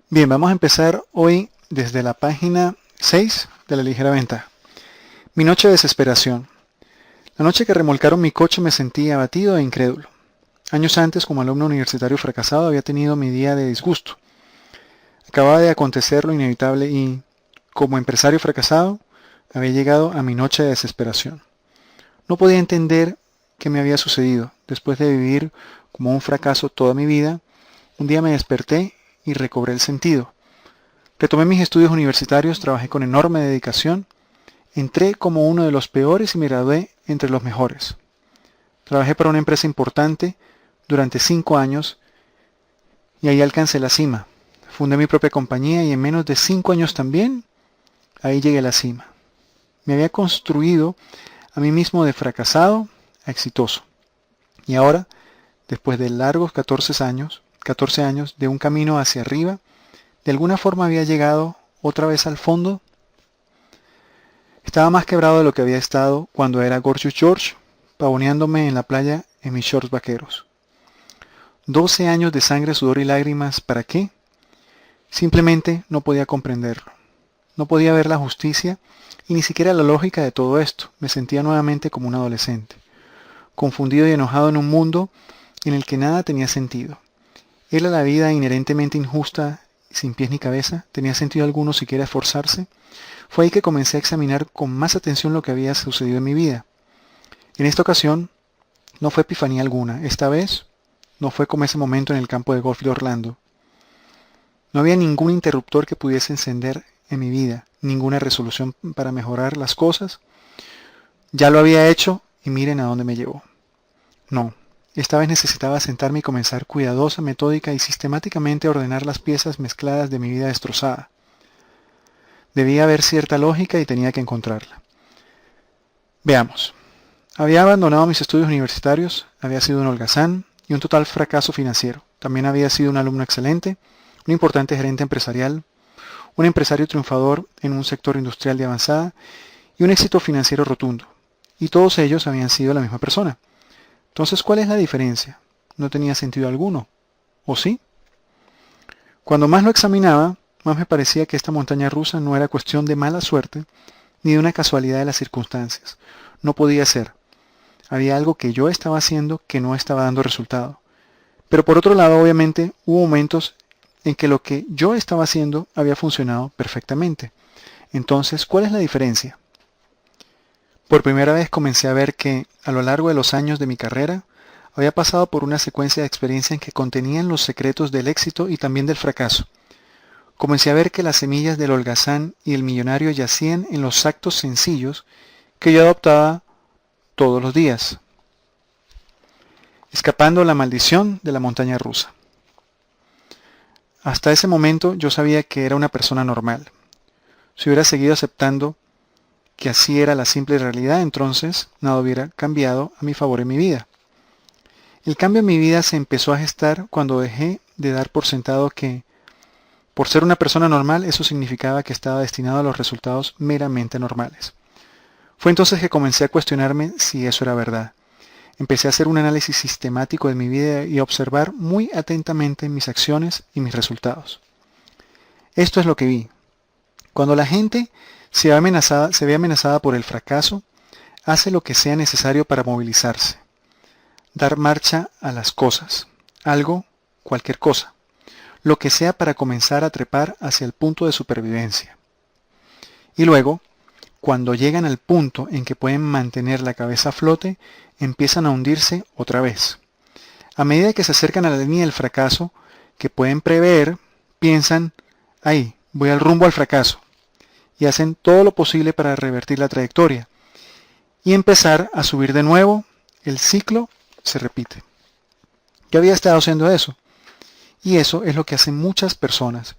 Bien, vamos a empezar hoy desde la página 6 de la ligera ventaja. Mi noche de desesperación. La noche que remolcaron mi coche me sentí abatido e incrédulo. Años antes, como alumno universitario fracasado, había tenido mi día de disgusto. Acababa de acontecer lo inevitable y, como empresario fracasado, había llegado a mi noche de desesperación. No podía entender qué me había sucedido. Después de vivir como un fracaso toda mi vida, un día me desperté y recobré el sentido. Retomé mis estudios universitarios, trabajé con enorme dedicación, entré como uno de los peores y me gradué entre los mejores. Trabajé para una empresa importante durante 5 años y ahí alcancé la cima. Fundé mi propia compañía y en menos de 5 años también, ahí llegué a la cima. Me había construido a mí mismo de fracasado a exitoso. Y ahora, después de largos 14 años de un camino hacia arriba, de alguna forma había llegado otra vez al fondo. Estaba más quebrado de lo que había estado cuando era Gorgeous George, pavoneándome en la playa en mis shorts vaqueros. 12 años de sangre, sudor y lágrimas, ¿para qué? Simplemente no podía comprenderlo. No podía ver la justicia y ni siquiera la lógica de todo esto. Me sentía nuevamente como un adolescente, confundido y enojado en un mundo en el que nada tenía sentido. ¿Era la vida inherentemente injusta, sin pies ni cabeza? ¿Tenía sentido alguno siquiera esforzarse? Fue ahí que comencé a examinar con más atención lo que había sucedido en mi vida. En esta ocasión no fue epifanía alguna. Esta vez no fue como ese momento en el campo de golf de Orlando. No había ningún interruptor que pudiese encender en mi vida, ninguna resolución para mejorar las cosas. Ya lo había hecho y miren a dónde me llevó. No, esta vez necesitaba sentarme y comenzar cuidadosa, metódica y sistemáticamente a ordenar las piezas mezcladas de mi vida destrozada. Debía haber cierta lógica y tenía que encontrarla. Veamos. Había abandonado mis estudios universitarios, había sido un holgazán y un total fracaso financiero. También había sido un alumno excelente, un importante gerente empresarial, un empresario triunfador en un sector industrial de avanzada y un éxito financiero rotundo. Y todos ellos habían sido la misma persona. Entonces, ¿cuál es la diferencia? No tenía sentido alguno. ¿O sí? Cuando más lo examinaba, más me parecía que esta montaña rusa no era cuestión de mala suerte ni de una casualidad de las circunstancias. No podía ser. Había algo que yo estaba haciendo que no estaba dando resultado. Pero por otro lado, obviamente, hubo momentos en que lo que yo estaba haciendo había funcionado perfectamente. Entonces, ¿cuál es la diferencia? Por primera vez comencé a ver que, a lo largo de los años de mi carrera, había pasado por una secuencia de experiencias que contenían los secretos del éxito y también del fracaso. Comencé a ver que las semillas del holgazán y el millonario yacían en los actos sencillos que yo adoptaba todos los días, escapando la maldición de la montaña rusa. Hasta ese momento yo sabía que era una persona normal. Si hubiera seguido aceptando que así era la simple realidad, entonces nada hubiera cambiado a mi favor en mi vida. El cambio en mi vida se empezó a gestar cuando dejé de dar por sentado que, por ser una persona normal, eso significaba que estaba destinado a los resultados meramente normales. Fue entonces que comencé a cuestionarme si eso era verdad. Empecé a hacer un análisis sistemático de mi vida y a observar muy atentamente mis acciones y mis resultados. Esto es lo que vi. Cuando la gente se ve amenazada por el fracaso, hace lo que sea necesario para movilizarse, dar marcha a las cosas, algo, cualquier cosa, lo que sea para comenzar a trepar hacia el punto de supervivencia. Y luego, cuando llegan al punto en que pueden mantener la cabeza a flote, empiezan a hundirse otra vez. A medida que se acercan a la línea del fracaso, que pueden prever, piensan, ahí, voy al rumbo al fracaso, y hacen todo lo posible para revertir la trayectoria y empezar a subir de nuevo. El ciclo se repite. Yo había estado haciendo eso, y eso es lo que hacen muchas personas.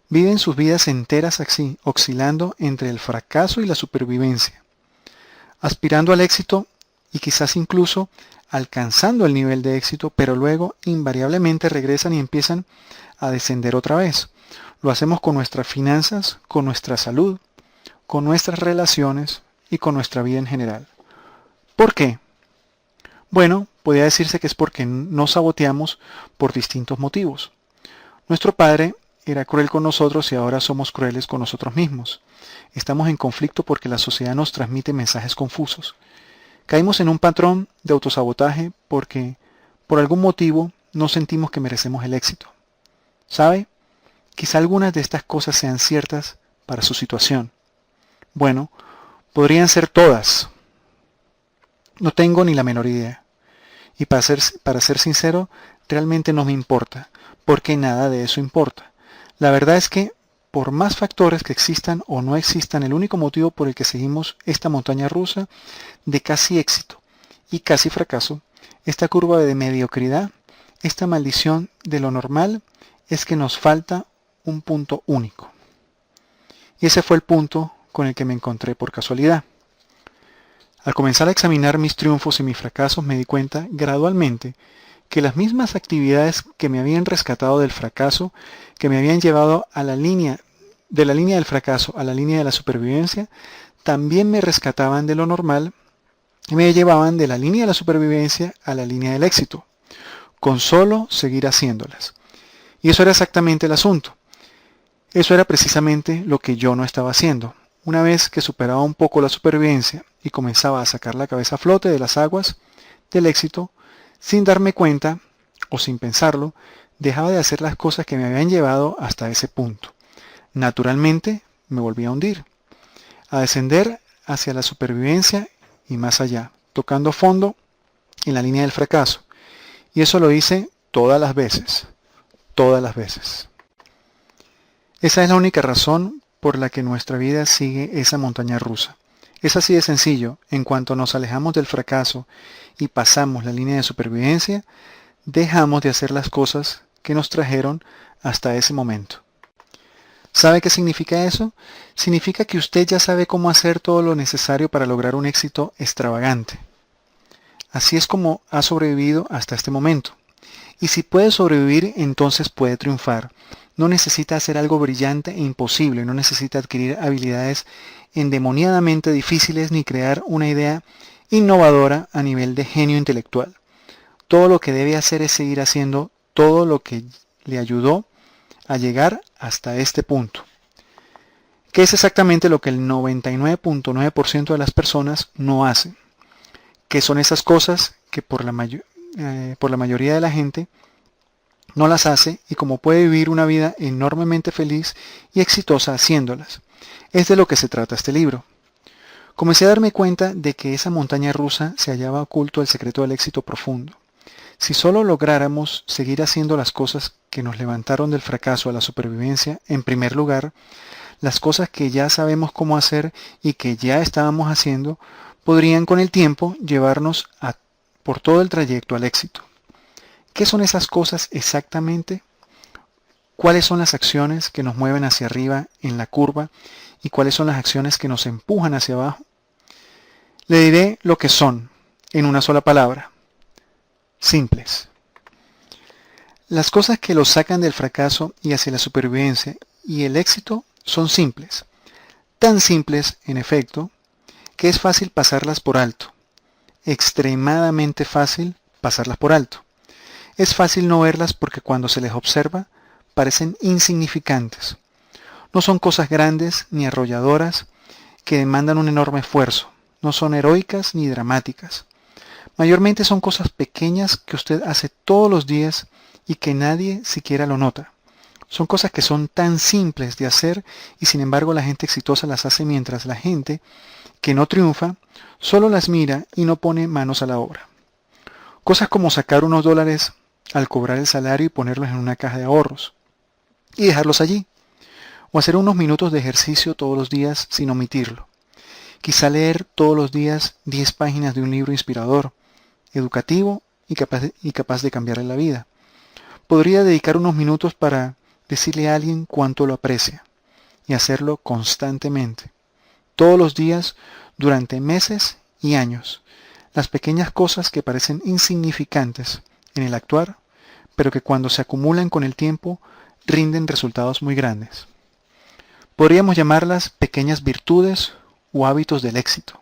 Viven sus vidas enteras así, oscilando entre el fracaso y la supervivencia, aspirando al éxito y quizás incluso alcanzando el nivel de éxito, pero luego invariablemente regresan y empiezan a descender otra vez. Lo hacemos con nuestras finanzas, con nuestra salud, con nuestras relaciones y con nuestra vida en general. ¿Por qué? Bueno, podría decirse que es porque nos saboteamos por distintos motivos. Nuestro padre era cruel con nosotros y ahora somos crueles con nosotros mismos. Estamos en conflicto porque la sociedad nos transmite mensajes confusos. Caímos en un patrón de autosabotaje porque, por algún motivo, no sentimos que merecemos el éxito. ¿Sabe? Quizá algunas de estas cosas sean ciertas para su situación. Bueno, podrían ser todas. No tengo ni la menor idea. Y para ser sincero, realmente no me importa, porque nada de eso importa. La verdad es que, por más factores que existan o no existan, el único motivo por el que seguimos esta montaña rusa de casi éxito y casi fracaso, esta curva de mediocridad, esta maldición de lo normal, es que nos falta un punto único. Y ese fue el punto con el que me encontré por casualidad. Al comenzar a examinar mis triunfos y mis fracasos, me di cuenta gradualmente que las mismas actividades que me habían rescatado del fracaso, que me habían llevado a la línea del fracaso a la línea de la supervivencia, también me rescataban de lo normal y me llevaban de la línea de la supervivencia a la línea del éxito, con solo seguir haciéndolas. Y eso era exactamente el asunto. Eso era precisamente lo que yo no estaba haciendo. Una vez que superaba un poco la supervivencia y comenzaba a sacar la cabeza a flote de las aguas del éxito, sin darme cuenta o sin pensarlo, dejaba de hacer las cosas que me habían llevado hasta ese punto. Naturalmente me volvía a hundir, a descender hacia la supervivencia y más allá, tocando fondo en la línea del fracaso. Y eso lo hice todas las veces. Todas las veces. Esa es la única razón por la que nuestra vida sigue esa montaña rusa. Es así de sencillo. En cuanto nos alejamos del fracaso y pasamos la línea de supervivencia, dejamos de hacer las cosas que nos trajeron hasta ese momento. ¿Sabe qué significa eso? Significa que usted ya sabe cómo hacer todo lo necesario para lograr un éxito extravagante. Así es como ha sobrevivido hasta este momento. Y si puede sobrevivir, entonces puede triunfar. No necesita hacer algo brillante e imposible, no necesita adquirir habilidades endemoniadamente difíciles ni crear una idea innovadora a nivel de genio intelectual. Todo lo que debe hacer es seguir haciendo todo lo que le ayudó a llegar hasta este punto, que es exactamente lo que el 99.9% de las personas no hacen, que son esas cosas que por la mayoría de la gente no las hace y como puede vivir una vida enormemente feliz y exitosa haciéndolas. Es de lo que se trata este libro. Comencé a darme cuenta de que esa montaña rusa se hallaba oculto el secreto del éxito profundo. Si solo lográramos seguir haciendo las cosas que nos levantaron del fracaso a la supervivencia, en primer lugar, las cosas que ya sabemos cómo hacer y que ya estábamos haciendo, podrían con el tiempo llevarnos por todo el trayecto al éxito. ¿Qué son esas cosas exactamente? ¿Cuáles son las acciones que nos mueven hacia arriba en la curva y cuáles son las acciones que nos empujan hacia abajo? Le diré lo que son, en una sola palabra. Simples. Las cosas que los sacan del fracaso y hacia la supervivencia y el éxito son simples. Tan simples, en efecto, que es fácil pasarlas por alto. Extremadamente fácil pasarlas por alto. Es fácil no verlas porque cuando se les observa parecen insignificantes. No son cosas grandes ni arrolladoras que demandan un enorme esfuerzo. No son heroicas ni dramáticas. Mayormente son cosas pequeñas que usted hace todos los días y que nadie siquiera lo nota. Son cosas que son tan simples de hacer y sin embargo la gente exitosa las hace mientras la gente que no triunfa solo las mira y no pone manos a la obra. Cosas como sacar unos dólares al cobrar el salario y ponerlos en una caja de ahorros y dejarlos allí. O hacer unos minutos de ejercicio todos los días sin omitirlo. Quizá leer todos los días 10 páginas de un libro inspirador, educativo y capaz de cambiarle la vida. Podría dedicar unos minutos para decirle a alguien cuánto lo aprecia y hacerlo constantemente, todos los días durante meses y años. Las pequeñas cosas que parecen insignificantes en el actuar, pero que cuando se acumulan con el tiempo rinden resultados muy grandes. Podríamos llamarlas pequeñas virtudes o hábitos del éxito.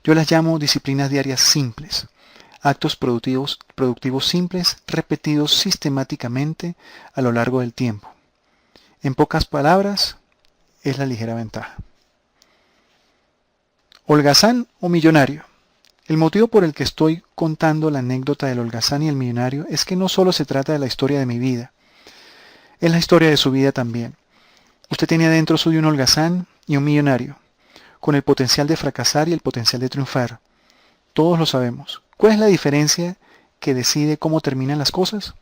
Yo las llamo disciplinas diarias simples, actos productivos simples repetidos sistemáticamente a lo largo del tiempo. En pocas palabras, es la ligera ventaja. Holgazán o millonario. El motivo por el que estoy contando la anécdota del holgazán y el millonario es que no solo se trata de la historia de mi vida, es la historia de su vida también. Usted tiene dentro suyo un holgazán y un millonario, con el potencial de fracasar y el potencial de triunfar. Todos lo sabemos. ¿Cuál es la diferencia que decide cómo terminan las cosas?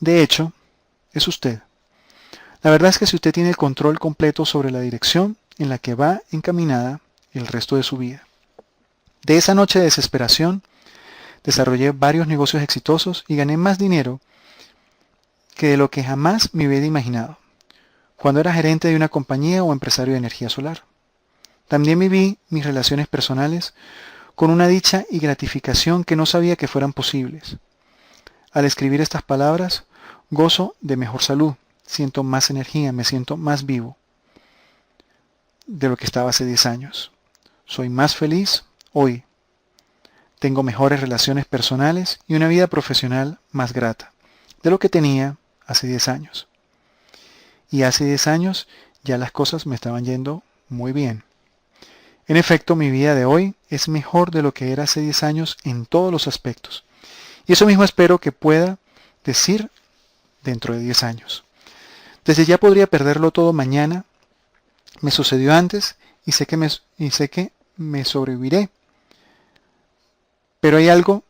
De hecho, es usted. La verdad es que si usted tiene el control completo sobre la dirección en la que va encaminada el resto de su vida. De esa noche de desesperación, desarrollé varios negocios exitosos y gané más dinero que de lo que jamás me hubiera imaginado, cuando era gerente de una compañía o empresario de energía solar. También viví mis relaciones personales con una dicha y gratificación que no sabía que fueran posibles. Al escribir estas palabras, gozo de mejor salud, siento más energía, me siento más vivo de lo que estaba hace 10 años. Soy más feliz hoy. Tengo mejores relaciones personales y una vida profesional más grata de lo que tenía hace 10 años. Y hace 10 años ya las cosas me estaban yendo muy bien. En efecto, mi vida de hoy es mejor de lo que era hace 10 años en todos los aspectos. Y eso mismo espero que pueda decir dentro de 10 años. Desde ya podría perderlo todo mañana. Me sucedió antes y sé que me sobreviviré. Pero hay algo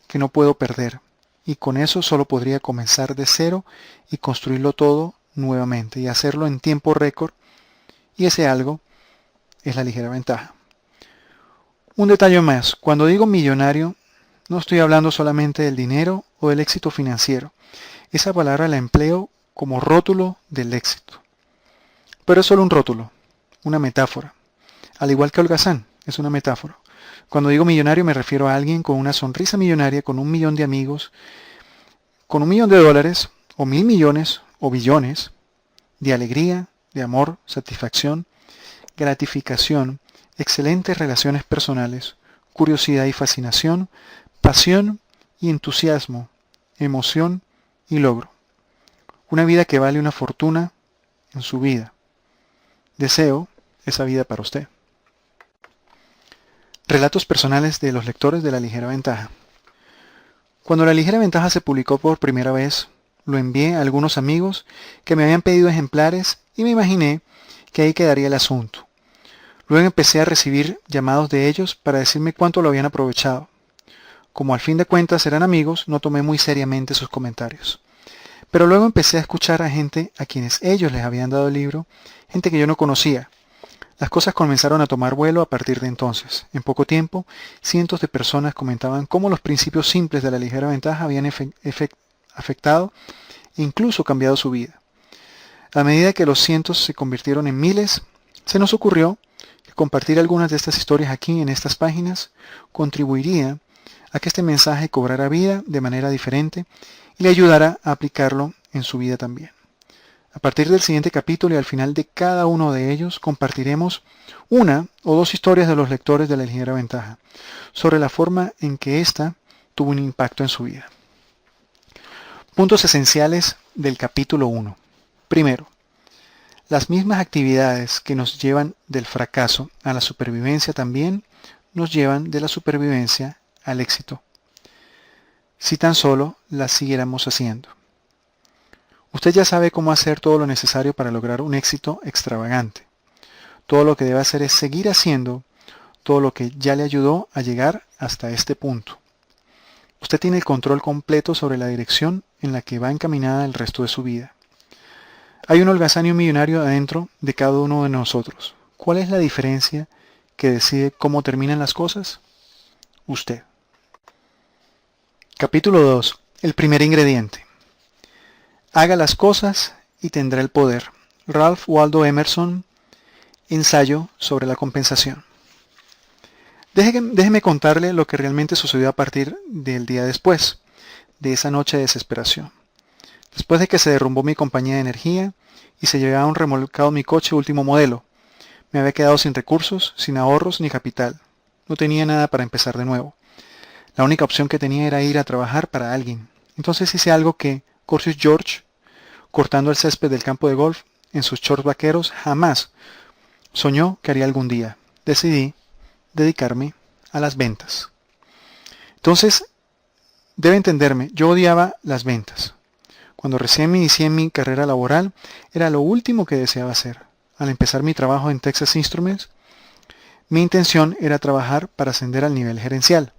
que no puedo perder. Y con eso solo podría comenzar de cero y construirlo todo nuevamente y hacerlo en tiempo récord. Y ese algo es la ligera ventaja. Un detalle más. Cuando digo millonario, no estoy hablando solamente del dinero o del éxito financiero. Esa palabra la empleo como rótulo del éxito. Pero es solo un rótulo, una metáfora. Al igual que holgazán, es una metáfora. Cuando digo millonario me refiero a alguien con una sonrisa millonaria, con 1 millón de amigos, con $1.000.000 o 1.000 millones o billones de alegría, de amor, satisfacción, gratificación, excelentes relaciones personales, curiosidad y fascinación, pasión y entusiasmo, emoción y logro. Una vida que vale una fortuna en su vida. Deseo esa vida para usted. Relatos personales de los lectores de La Ligera Ventaja. Cuando La Ligera Ventaja se publicó por primera vez, lo envié a algunos amigos que me habían pedido ejemplares y me imaginé que ahí quedaría el asunto. Luego empecé a recibir llamados de ellos para decirme cuánto lo habían aprovechado. Como al fin de cuentas eran amigos, no tomé muy seriamente sus comentarios. Pero luego empecé a escuchar a gente a quienes ellos les habían dado el libro, gente que yo no conocía. Las cosas comenzaron a tomar vuelo a partir de entonces. En poco tiempo, cientos de personas comentaban cómo los principios simples de La Ligera Ventaja habían afectado e incluso cambiado su vida. A medida que los cientos se convirtieron en miles, se nos ocurrió que compartir algunas de estas historias aquí en estas páginas contribuiría a que este mensaje cobrara vida de manera diferente y le ayudara a aplicarlo en su vida también. A partir del siguiente capítulo y al final de cada uno de ellos compartiremos 1 o 2 historias de los lectores de La Ligera Ventaja sobre la forma en que ésta tuvo un impacto en su vida. Puntos esenciales del capítulo 1. Primero, las mismas actividades que nos llevan del fracaso a la supervivencia también nos llevan de la supervivencia al éxito, si tan solo las siguiéramos haciendo. Usted ya sabe cómo hacer todo lo necesario para lograr un éxito extravagante. Todo lo que debe hacer es seguir haciendo todo lo que ya le ayudó a llegar hasta este punto. Usted tiene el control completo sobre la dirección en la que va encaminada el resto de su vida. Hay un holgazán y un millonario adentro de cada uno de nosotros. ¿Cuál es la diferencia que decide cómo terminan las cosas? Usted. Capítulo 2. El primer ingrediente. Haga las cosas y tendrá el poder. Ralph Waldo Emerson, ensayo sobre la compensación. Déjeme contarle lo que realmente sucedió a partir del día después, de esa noche de desesperación. Después de que se derrumbó mi compañía de energía y se llevaba un remolcado mi coche último modelo, me había quedado sin recursos, sin ahorros ni capital. No tenía nada para empezar de nuevo. La única opción que tenía era ir a trabajar para alguien. Entonces hice algo que Gorgeous George, cortando el césped del campo de golf, en sus shorts vaqueros jamás soñó que haría algún día. Decidí dedicarme a las ventas. Entonces, debe entenderme, yo odiaba las ventas. Cuando recién me inicié en mi carrera laboral, era lo último que deseaba hacer. Al empezar mi trabajo en Texas Instruments, mi intención era trabajar para ascender al nivel gerencial.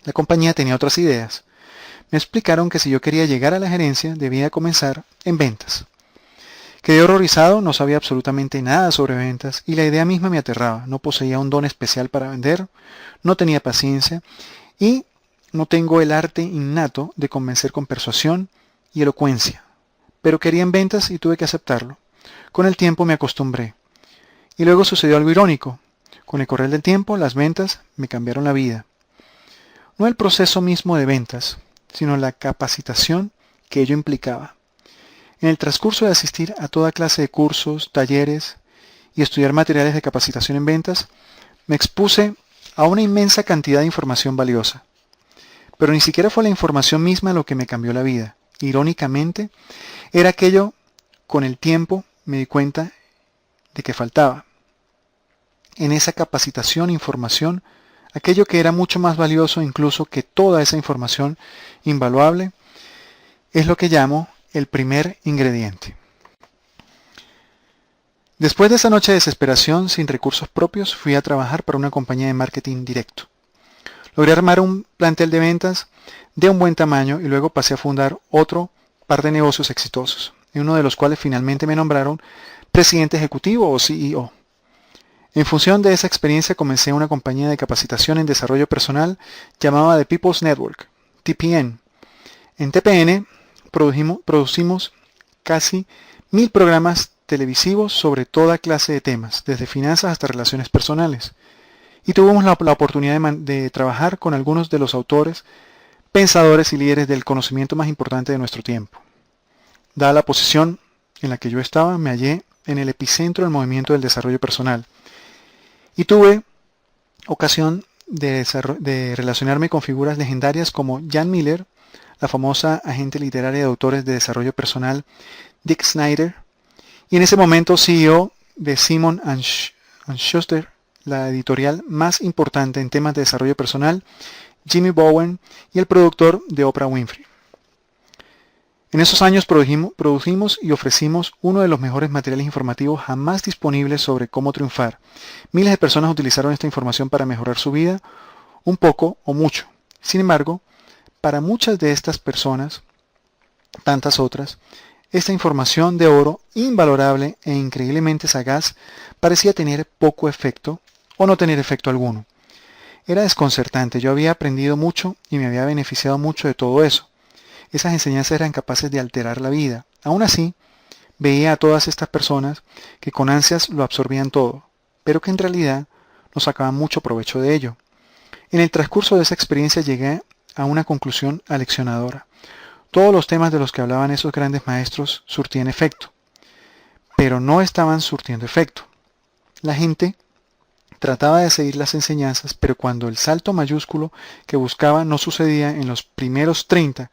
La compañía tenía otras ideas. Me explicaron que si yo quería llegar a la gerencia, debía comenzar en ventas. Quedé horrorizado, no sabía absolutamente nada sobre ventas y la idea misma me aterraba. No poseía un don especial para vender, no tenía paciencia y no tengo el arte innato de convencer con persuasión y elocuencia. Pero quería en ventas y tuve que aceptarlo. Con el tiempo me acostumbré. Y luego sucedió algo irónico. Con el correr del tiempo, las ventas me cambiaron la vida. No el proceso mismo de ventas, sino la capacitación que ello implicaba. En el transcurso de asistir a toda clase de cursos, talleres y estudiar materiales de capacitación en ventas, me expuse a una inmensa cantidad de información valiosa. Pero ni siquiera fue la información misma lo que me cambió la vida. Irónicamente, era aquello con el tiempo me di cuenta de que faltaba. En esa capacitación, información, aquello que era mucho más valioso incluso que toda esa información invaluable, es lo que llamo el primer ingrediente. Después de esa noche de desesperación sin recursos propios, fui a trabajar para una compañía de marketing directo. Logré armar un plantel de ventas de un buen tamaño y luego pasé a fundar otro par de negocios exitosos, en uno de los cuales finalmente me nombraron presidente ejecutivo o CEO. En función de esa experiencia comencé una compañía de capacitación en desarrollo personal llamada The People's Network, TPN. En TPN producimos casi 1000 programas televisivos sobre toda clase de temas, desde finanzas hasta relaciones personales. Y tuvimos la oportunidad de trabajar con algunos de los autores, pensadores y líderes del conocimiento más importante de nuestro tiempo. Dada la posición en la que yo estaba, me hallé en el epicentro del movimiento del desarrollo personal. Y tuve ocasión de relacionarme con figuras legendarias como Jan Miller, la famosa agente literaria de autores de desarrollo personal Dick Snyder, y en ese momento CEO de Simon & Schuster, la editorial más importante en temas de desarrollo personal, Jimmy Bowen, y el productor de Oprah Winfrey. En esos años producimos y ofrecimos uno de los mejores materiales informativos jamás disponibles sobre cómo triunfar. Miles de personas utilizaron esta información para mejorar su vida, un poco o mucho. Sin embargo, para muchas de estas personas, tantas otras, esta información de oro, invalorable e increíblemente sagaz, parecía tener poco efecto o no tener efecto alguno. Era desconcertante, yo había aprendido mucho y me había beneficiado mucho de todo eso. Esas enseñanzas eran capaces de alterar la vida. Aún así, veía a todas estas personas que con ansias lo absorbían todo, pero que en realidad no sacaban mucho provecho de ello. En el transcurso de esa experiencia llegué a una conclusión aleccionadora. Todos los temas de los que hablaban esos grandes maestros surtían efecto, pero no estaban surtiendo efecto. La gente trataba de seguir las enseñanzas, pero cuando el salto mayúsculo que buscaba no sucedía en los primeros 30,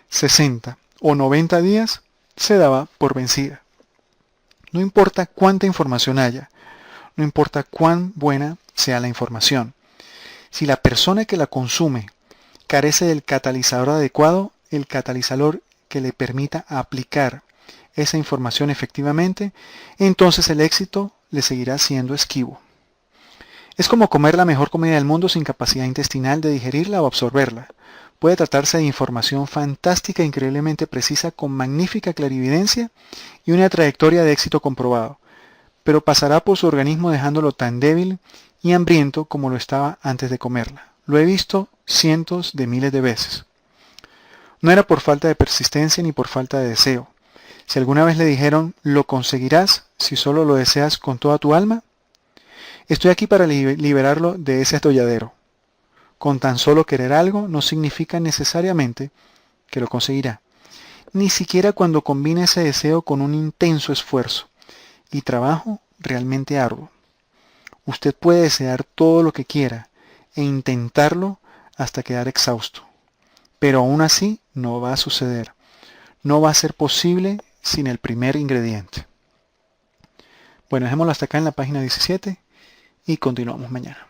60 o 90 días, se daba por vencida. No importa cuánta información haya, no importa cuán buena sea la información. Si la persona que la consume carece del catalizador adecuado, el catalizador que le permita aplicar esa información efectivamente, entonces el éxito le seguirá siendo esquivo. Es como comer la mejor comida del mundo sin capacidad intestinal de digerirla o absorberla. Puede tratarse de información fantástica e increíblemente precisa con magnífica clarividencia y una trayectoria de éxito comprobado, pero pasará por su organismo dejándolo tan débil y hambriento como lo estaba antes de comerla. Lo he visto cientos de miles de veces. No era por falta de persistencia ni por falta de deseo. Si alguna vez le dijeron, lo conseguirás si solo lo deseas con toda tu alma, estoy aquí para liberarlo de ese atolladero. Con tan solo querer algo no significa necesariamente que lo conseguirá. Ni siquiera cuando combina ese deseo con un intenso esfuerzo y trabajo realmente arduo. Usted puede desear todo lo que quiera e intentarlo hasta quedar exhausto. Pero aún así no va a suceder. No va a ser posible sin el primer ingrediente. Bueno, dejémoslo hasta acá en la página 17 y continuamos mañana.